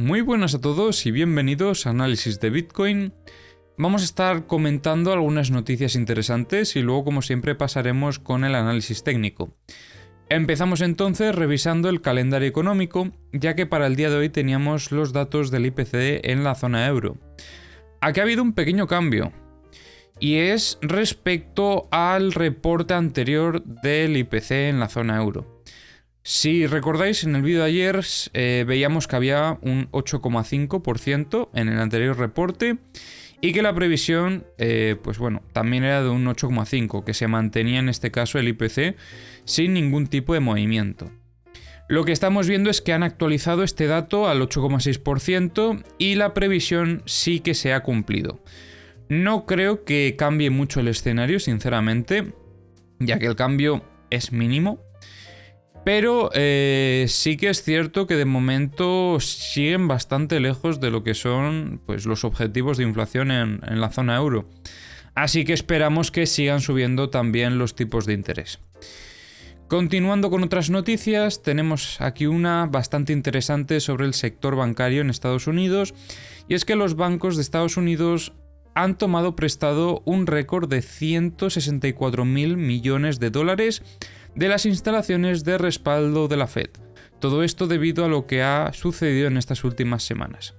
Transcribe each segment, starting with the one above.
Muy buenas a todos y bienvenidos a Análisis de Bitcoin. Vamos a estar comentando algunas noticias interesantes y luego, como siempre, pasaremos con el análisis técnico. Empezamos entonces revisando el calendario económico, ya que para el día de hoy teníamos los datos del IPC en la zona euro. Aquí ha habido un pequeño cambio, y es respecto al reporte anterior del IPC en la zona euro. Si recordáis, en el vídeo de ayer veíamos que había un 8,5% en el anterior reporte y que la previsión, también era de un 8,5%, que se mantenía en este caso el IPC sin ningún tipo de movimiento. Lo que estamos viendo es que han actualizado este dato al 8,6% y la previsión sí que se ha cumplido. No creo que cambie mucho el escenario, sinceramente, ya que el cambio es mínimo. Pero sí que es cierto que de momento siguen bastante lejos de lo que son los objetivos de inflación en la zona euro. Así que esperamos que sigan subiendo también los tipos de interés. Continuando con otras noticias, tenemos aquí una bastante interesante sobre el sector bancario en Estados Unidos. Y es que los bancos de Estados Unidos han tomado prestado un récord de 164.000 millones de dólares de las instalaciones de respaldo de la Fed. Todo esto debido a lo que ha sucedido en estas últimas semanas.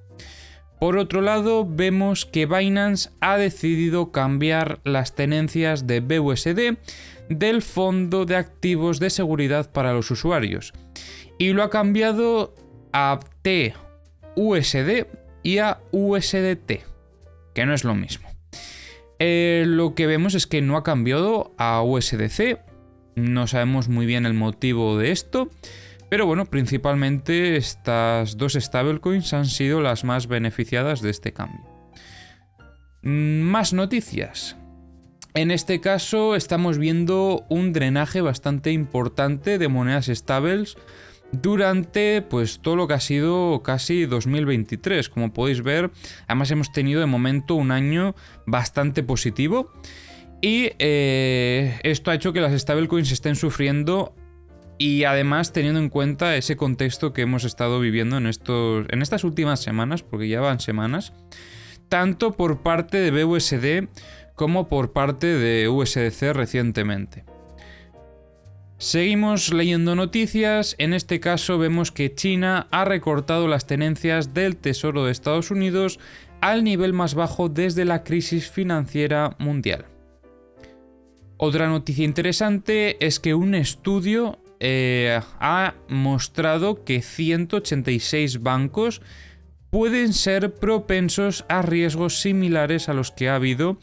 Por otro lado, vemos que Binance ha decidido cambiar las tenencias de BUSD del Fondo de Activos de Seguridad para los Usuarios y lo ha cambiado a TUSD y a USDT, que no es lo mismo. Lo que vemos es que no ha cambiado a USDC. No sabemos muy bien el motivo de esto, pero bueno, principalmente estas dos stablecoins han sido las más beneficiadas de este cambio. Más noticias. En este caso estamos viendo un drenaje bastante importante de monedas estables durante todo lo que ha sido casi 2023. Como podéis ver, además hemos tenido de momento un año bastante positivo. Y esto ha hecho que las stablecoins estén sufriendo y además teniendo en cuenta ese contexto que hemos estado viviendo en estas últimas semanas, porque ya van semanas, tanto por parte de BUSD como por parte de USDC recientemente. Seguimos leyendo noticias. En este caso vemos que China ha recortado las tenencias del Tesoro de Estados Unidos al nivel más bajo desde la crisis financiera mundial. Otra noticia interesante es que un estudio ha mostrado que 186 bancos pueden ser propensos a riesgos similares a los que ha habido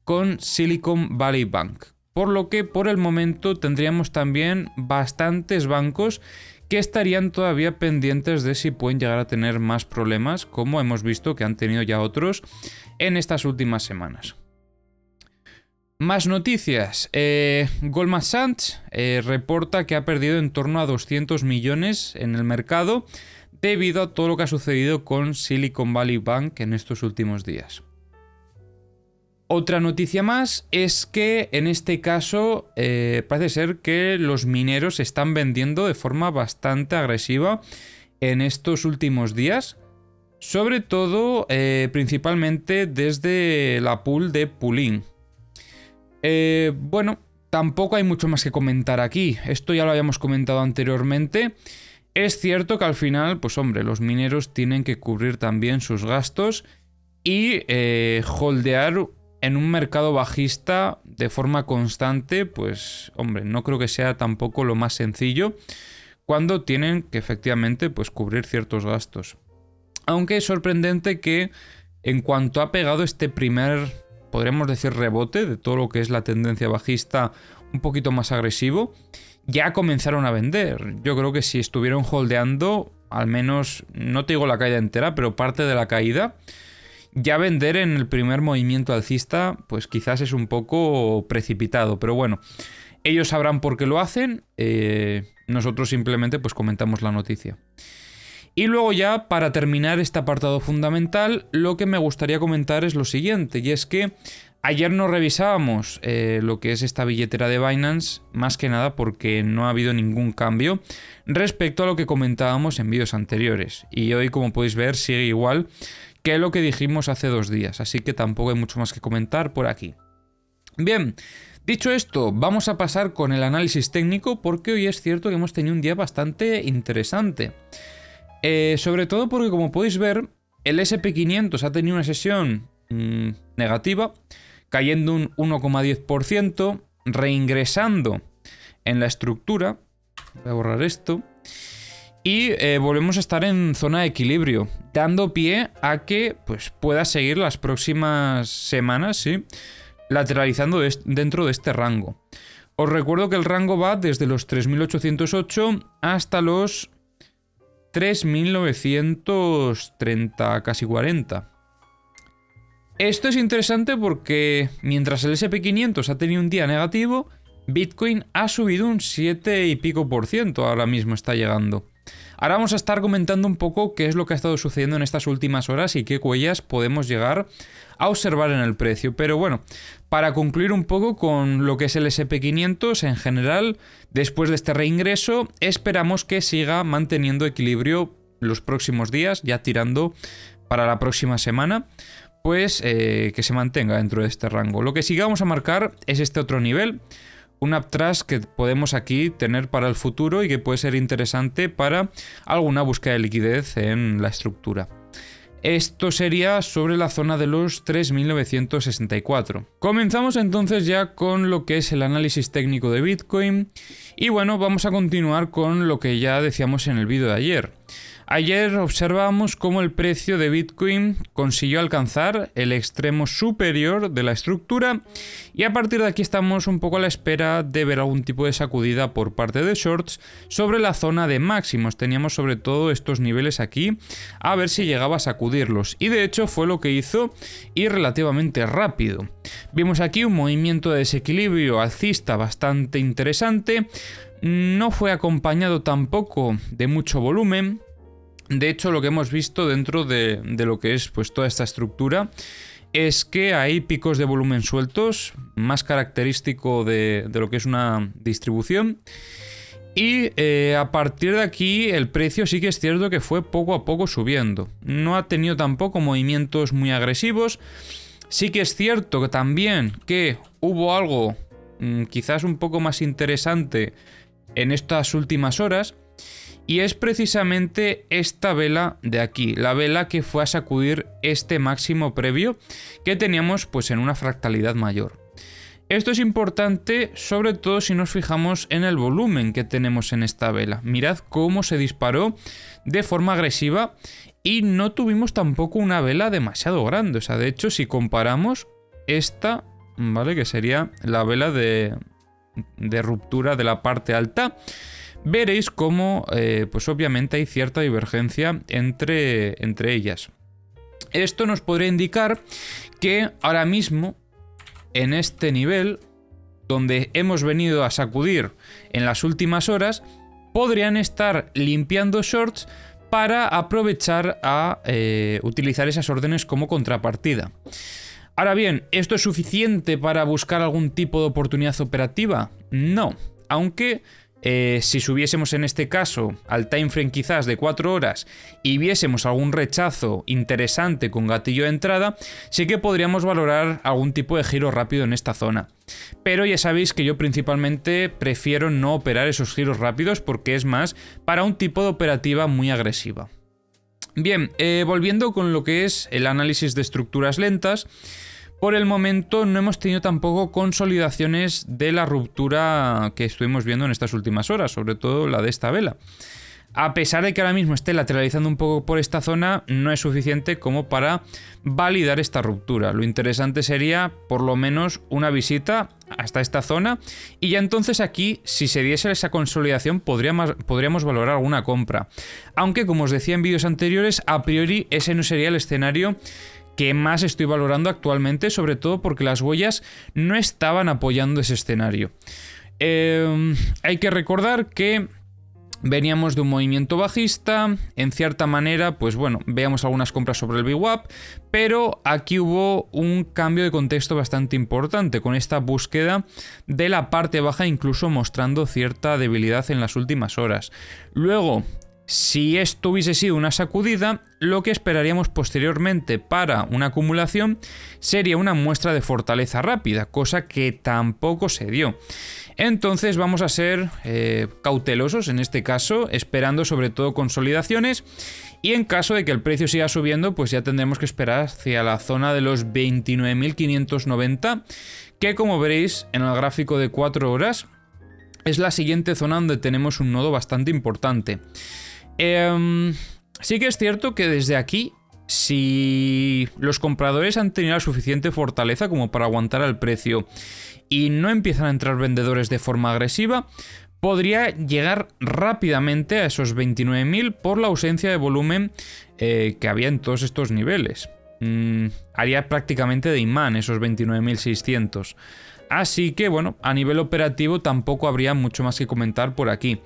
con Silicon Valley Bank. Por lo que por el momento tendríamos también bastantes bancos que estarían todavía pendientes de si pueden llegar a tener más problemas, como hemos visto que han tenido ya otros en estas últimas semanas. Más noticias. Goldman Sachs reporta que ha perdido en torno a 200 millones en el mercado debido a todo lo que ha sucedido con Silicon Valley Bank en estos últimos días. Otra noticia más es que en este caso parece ser que los mineros se están vendiendo de forma bastante agresiva en estos últimos días, sobre todo principalmente desde la pool de Pooling. Tampoco hay mucho más que comentar aquí. Esto ya lo habíamos comentado anteriormente. Es cierto que al final, los mineros tienen que cubrir también sus gastos y holdear en un mercado bajista de forma constante, no creo que sea tampoco lo más sencillo cuando tienen que efectivamente cubrir ciertos gastos. Aunque es sorprendente que en cuanto ha pegado este primer, podríamos decir, rebote de todo lo que es la tendencia bajista un poquito más agresivo, ya comenzaron a vender. Yo creo que si estuvieron holdeando, al menos, no te digo la caída entera, pero parte de la caída, ya vender en el primer movimiento alcista, quizás es un poco precipitado. Pero bueno, ellos sabrán por qué lo hacen. Nosotros simplemente comentamos la noticia. Y luego ya, para terminar este apartado fundamental, lo que me gustaría comentar es lo siguiente, y es que Ayer no revisábamos lo que es esta billetera de Binance, más que nada porque no ha habido ningún cambio respecto a lo que comentábamos en vídeos anteriores. Y hoy, como podéis ver, sigue igual que lo que dijimos hace 2 días, así que tampoco hay mucho más que comentar por aquí. Bien, dicho esto, vamos a pasar con el análisis técnico porque hoy es cierto que hemos tenido un día bastante interesante. Sobre todo porque, como podéis ver, el SP500 ha tenido una sesión negativa, cayendo un 1,10%, reingresando en la estructura. Voy a borrar esto. Y volvemos a estar en zona de equilibrio, dando pie a que pues, pueda seguir las próximas semanas, ¿sí?, lateralizando dentro de este rango. Os recuerdo que el rango va desde los 3.808 hasta los 3.930, casi 40. Esto es interesante porque mientras el SP500 ha tenido un día negativo, Bitcoin ha subido un 7 y pico por ciento, ahora mismo está llegando. Ahora vamos a estar comentando un poco qué es lo que ha estado sucediendo en estas últimas horas y qué huellas podemos llegar a observar en el precio. Pero bueno, para concluir un poco con lo que es el SP500 en general, después de este reingreso, esperamos que siga manteniendo equilibrio los próximos días, ya tirando para la próxima semana, pues que se mantenga dentro de este rango. Lo que sí que vamos a marcar es este otro nivel, un uptrust que podemos aquí tener para el futuro y que puede ser interesante para alguna búsqueda de liquidez en la estructura. Esto sería sobre la zona de los 3.964. Comenzamos entonces ya con lo que es el análisis técnico de Bitcoin. Y bueno, vamos a continuar con lo que ya decíamos en el vídeo de ayer. Ayer observamos cómo el precio de Bitcoin consiguió alcanzar el extremo superior de la estructura y a partir de aquí estamos un poco a la espera de ver algún tipo de sacudida por parte de shorts sobre la zona de máximos. Teníamos sobre todo estos niveles aquí a ver si llegaba a sacudirlos y de hecho fue lo que hizo y relativamente rápido. Vimos aquí un movimiento de desequilibrio alcista bastante interesante, no fue acompañado tampoco de mucho volumen. De hecho, lo que hemos visto dentro de lo que es pues, toda esta estructura es que hay picos de volumen sueltos, más característico de lo que es una distribución. Y a partir de aquí el precio sí que es cierto que fue poco a poco subiendo. No ha tenido tampoco movimientos muy agresivos. Sí que es cierto que también que hubo algo quizás un poco más interesante en estas últimas horas. Y es precisamente esta vela de aquí, la vela que fue a sacudir este máximo previo que teníamos pues en una fractalidad mayor. Esto es importante sobre todo si nos fijamos en el volumen que tenemos en esta vela. Mirad cómo se disparó de forma agresiva y no tuvimos tampoco una vela demasiado grande. O sea, de hecho, si comparamos esta, ¿vale?, que sería la vela de ruptura de la parte alta, veréis cómo, pues obviamente hay cierta divergencia entre ellas. Esto nos podría indicar que ahora mismo, en este nivel, donde hemos venido a sacudir en las últimas horas, podrían estar limpiando shorts para aprovechar a utilizar esas órdenes como contrapartida. Ahora bien, ¿esto es suficiente para buscar algún tipo de oportunidad operativa? No, aunque si subiésemos en este caso al timeframe quizás de 4 horas y viésemos algún rechazo interesante con gatillo de entrada, sí que podríamos valorar algún tipo de giro rápido en esta zona. Pero ya sabéis que yo principalmente prefiero no operar esos giros rápidos porque es más para un tipo de operativa muy agresiva. Bien, volviendo con lo que es el análisis de estructuras lentas. Por el momento no hemos tenido tampoco consolidaciones de la ruptura que estuvimos viendo en estas últimas horas, sobre todo la de esta vela. A pesar de que ahora mismo esté lateralizando un poco por esta zona, no es suficiente como para validar esta ruptura. Lo interesante sería por lo menos una visita hasta esta zona y ya entonces aquí, si se diese esa consolidación, podríamos valorar alguna compra. Aunque, como os decía en vídeos anteriores, a priori ese no sería el escenario que más estoy valorando actualmente, sobre todo porque las huellas no estaban apoyando ese escenario. Hay que recordar que Veníamos de un movimiento bajista, en cierta manera, pues bueno, veíamos algunas compras sobre el VWAP, pero aquí hubo un cambio de contexto bastante importante con esta búsqueda de la parte baja, incluso mostrando cierta debilidad en las últimas horas. Luego, si esto hubiese sido una sacudida, lo que esperaríamos posteriormente para una acumulación sería una muestra de fortaleza rápida, cosa que tampoco se dio. Entonces vamos a ser cautelosos en este caso, esperando sobre todo consolidaciones, y en caso de que el precio siga subiendo, pues ya tendremos que esperar hacia la zona de los 29.590, que como veréis en el gráfico de 4 horas es la siguiente zona donde tenemos un nodo bastante importante. Sí que es cierto que desde aquí, si los compradores han tenido la suficiente fortaleza como para aguantar el precio y no empiezan a entrar vendedores de forma agresiva, podría llegar rápidamente a esos 29.000 por la ausencia de volumen que había en todos estos niveles. Haría prácticamente de imán esos 29.600. Así que bueno, a nivel operativo tampoco habría mucho más que comentar por aquí.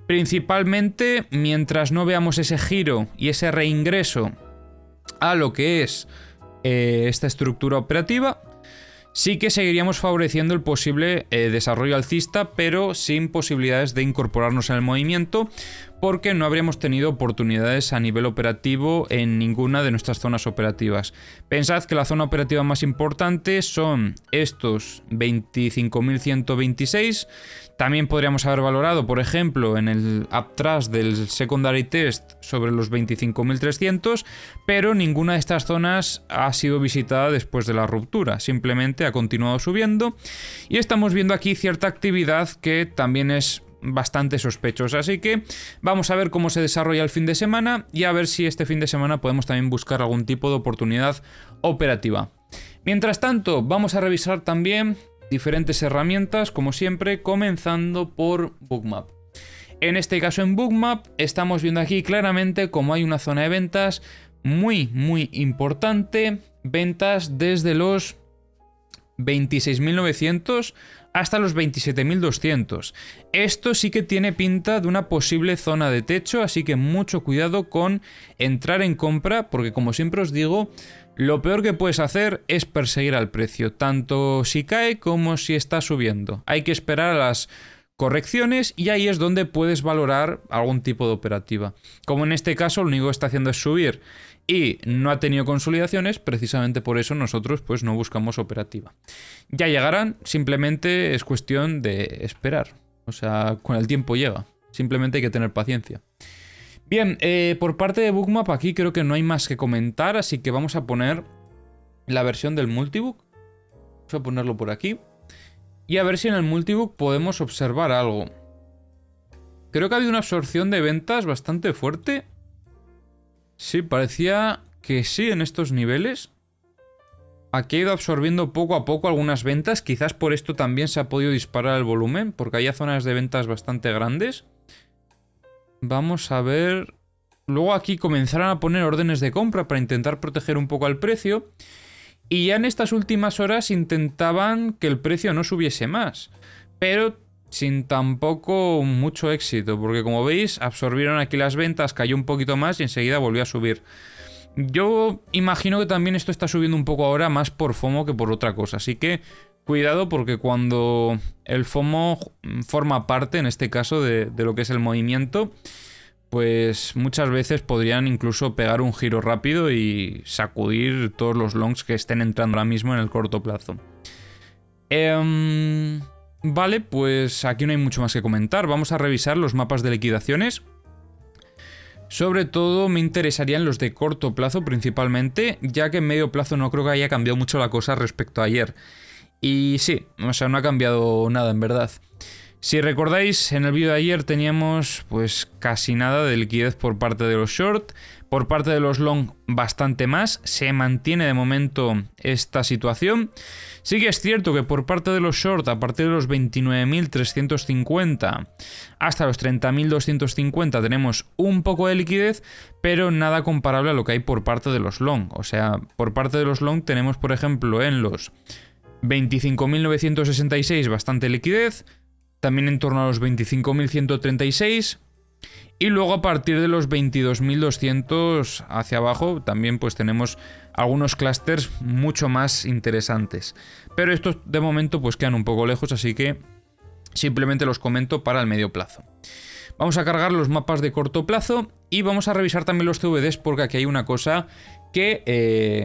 Principalmente mientras no veamos ese giro y ese reingreso a lo que es esta estructura operativa, sí que seguiríamos favoreciendo el posible desarrollo alcista, pero sin posibilidades de incorporarnos en el movimiento, porque no habríamos tenido oportunidades a nivel operativo en ninguna de nuestras zonas operativas. Pensad que la zona operativa más importante son estos 25.126. También podríamos haber valorado, por ejemplo, en el uptrust del secondary test sobre los 25.300, pero ninguna de estas zonas ha sido visitada después de la ruptura. Simplemente ha continuado subiendo y estamos viendo aquí cierta actividad que también es bastante sospechosa, así que vamos a ver cómo se desarrolla el fin de semana y a ver si este fin de semana podemos también buscar algún tipo de oportunidad operativa. Mientras tanto, vamos a revisar también diferentes herramientas, como siempre, comenzando por Bookmap. En este caso en Bookmap estamos viendo aquí claramente cómo hay una zona de ventas muy importante, ventas desde los 26.900 hasta los 27.200. Esto sí que tiene pinta de una posible zona de techo, así que mucho cuidado con entrar en compra, porque como siempre os digo, lo peor que puedes hacer es perseguir al precio, tanto si cae como si está subiendo. Hay que esperar a las correcciones y ahí es donde puedes valorar algún tipo de operativa. Como en este caso lo único que está haciendo es subir y no ha tenido consolidaciones, precisamente por eso nosotros pues no buscamos operativa. Ya llegarán, simplemente es cuestión de esperar. O sea, con el tiempo llega. Simplemente hay que tener paciencia. Bien, por parte de Bookmap aquí creo que no hay más que comentar, así que vamos a poner la versión del multibook. Vamos a ponerlo por aquí. Y a ver si en el multibook podemos observar algo. Creo que ha habido una absorción de ventas bastante fuerte. Sí, parecía que sí en estos niveles. Aquí ha ido absorbiendo poco a poco algunas ventas. Quizás por esto también se ha podido disparar el volumen, porque hay zonas de ventas bastante grandes. Vamos a ver. Luego aquí comenzaron a poner órdenes de compra para intentar proteger un poco al precio. Y ya en estas últimas horas intentaban que el precio no subiese más. Pero sin tampoco mucho éxito, porque como veis, absorbieron aquí las ventas, cayó un poquito más y enseguida volvió a subir. Yo imagino que también esto está subiendo un poco ahora más por FOMO que por otra cosa, así que cuidado porque cuando el FOMO forma parte, en este caso, de lo que es el movimiento, pues muchas veces podrían incluso pegar un giro rápido y sacudir todos los longs que estén entrando ahora mismo en el corto plazo. Vale, pues aquí no hay mucho más que comentar. Vamos a revisar los mapas de liquidaciones. Sobre todo me interesarían los de corto plazo principalmente, ya que en medio plazo no creo que haya cambiado mucho la cosa respecto a ayer. Y sí, o sea, no ha cambiado nada en verdad. Si recordáis, en el vídeo de ayer teníamos pues casi nada de liquidez por parte de los short, por parte de los long bastante más, se mantiene de momento esta situación. Sí que es cierto que por parte de los short, a partir de los 29.350 hasta los 30.250 tenemos un poco de liquidez, pero nada comparable a lo que hay por parte de los long. O sea, por parte de los long tenemos, por ejemplo, en los 25.966 bastante liquidez, también en torno a los 25.136, Y luego a partir de los 22.200 hacia abajo también pues tenemos algunos clústeres mucho más interesantes. Pero estos de momento pues quedan un poco lejos, así que simplemente los comento para el medio plazo. Vamos a cargar los mapas de corto plazo y vamos a revisar también los CVDs, porque aquí hay una cosa que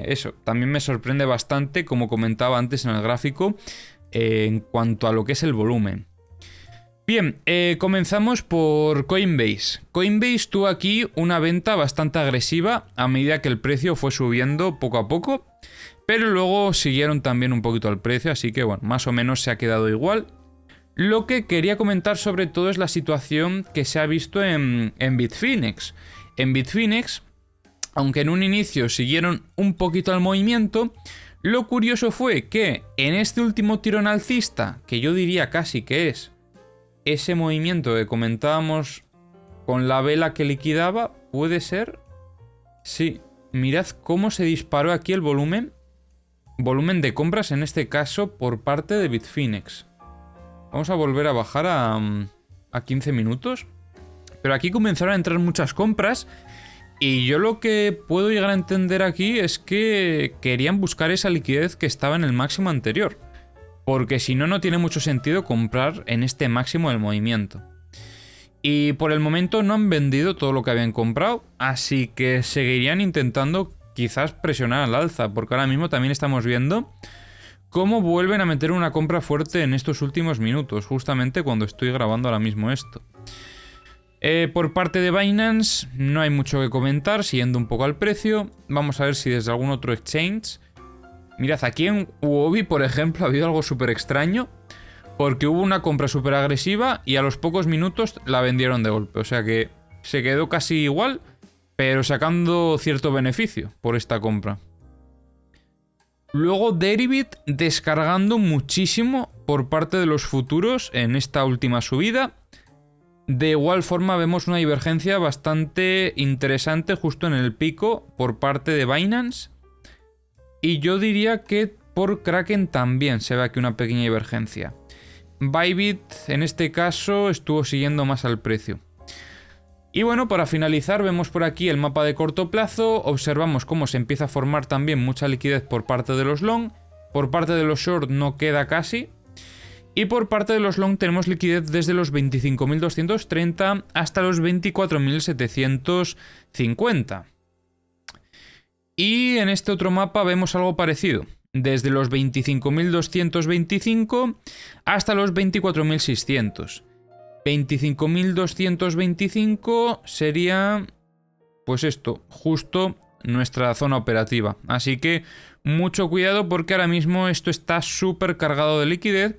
eso también me sorprende bastante, como comentaba antes en el gráfico, en cuanto a lo que es el volumen. Bien, comenzamos por Coinbase. Coinbase tuvo aquí una venta bastante agresiva a medida que el precio fue subiendo poco a poco, pero luego siguieron también un poquito al precio, así que bueno, más o menos se ha quedado igual. Lo que quería comentar sobre todo es la situación que se ha visto en Bitfinex. En Bitfinex, aunque en un inicio siguieron un poquito al movimiento, lo curioso fue que en este último tirón alcista, que yo diría casi que es ese movimiento que comentábamos con la vela que liquidaba, ¿puede ser? Sí, mirad cómo se disparó aquí el volumen de compras, en este caso por parte de Bitfinex. Vamos a volver a bajar a 15 minutos. Pero aquí comenzaron a entrar muchas compras. Y yo lo que puedo llegar a entender aquí es que querían buscar esa liquidez que estaba en el máximo anterior. Porque si no, no tiene mucho sentido comprar en este máximo del movimiento. Y por el momento no han vendido todo lo que habían comprado. Así que seguirían intentando quizás presionar al alza. Porque ahora mismo también estamos viendo cómo vuelven a meter una compra fuerte en estos últimos minutos, justamente cuando estoy grabando ahora mismo esto. Por parte de Binance no hay mucho que comentar, siguiendo un poco al precio. Vamos a ver si desde algún otro exchange. Mirad, aquí en Huobi, por ejemplo, ha habido algo súper extraño, porque hubo una compra súper agresiva y a los pocos minutos la vendieron de golpe. O sea que se quedó casi igual, pero sacando cierto beneficio por esta compra. Luego Deribit descargando muchísimo por parte de los futuros en esta última subida. De igual forma vemos una divergencia bastante interesante justo en el pico por parte de Binance. Y yo diría que por Kraken también se ve aquí una pequeña divergencia. Bybit en este caso estuvo siguiendo más al precio. Y bueno, para finalizar vemos por aquí el mapa de corto plazo, observamos cómo se empieza a formar también mucha liquidez por parte de los long, por parte de los short no queda casi, y por parte de los long tenemos liquidez desde los 25.230 hasta los 24.750. Y en este otro mapa vemos algo parecido, desde los 25.225 hasta los 24.600. 25.225 sería, pues esto, justo nuestra zona operativa. Así que mucho cuidado porque ahora mismo esto está súper cargado de liquidez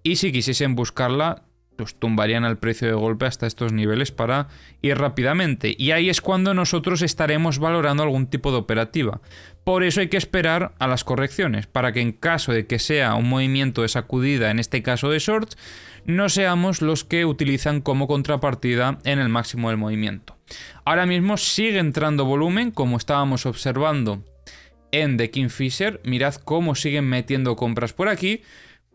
y si quisiesen buscarla, pues tumbarían al precio de golpe hasta estos niveles para ir rápidamente. Y ahí es cuando nosotros estaremos valorando algún tipo de operativa. Por eso hay que esperar a las correcciones, para que en caso de que sea un movimiento de sacudida, en este caso de shorts, no seamos los que utilizan como contrapartida en el máximo del movimiento. Ahora mismo sigue entrando volumen, como estábamos observando en The Kingfisher. Mirad cómo siguen metiendo compras por aquí.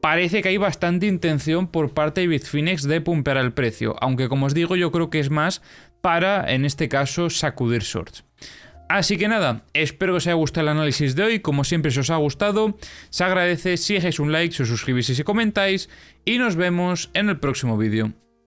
Parece que hay bastante intención por parte de Bitfinex de pumpear el precio, aunque como os digo yo creo que es más para, en este caso, sacudir shorts. Así que nada, espero que os haya gustado el análisis de hoy. Como siempre, si os ha gustado, se agradece si dejáis un like, si os suscribís y si comentáis, y nos vemos en el próximo vídeo.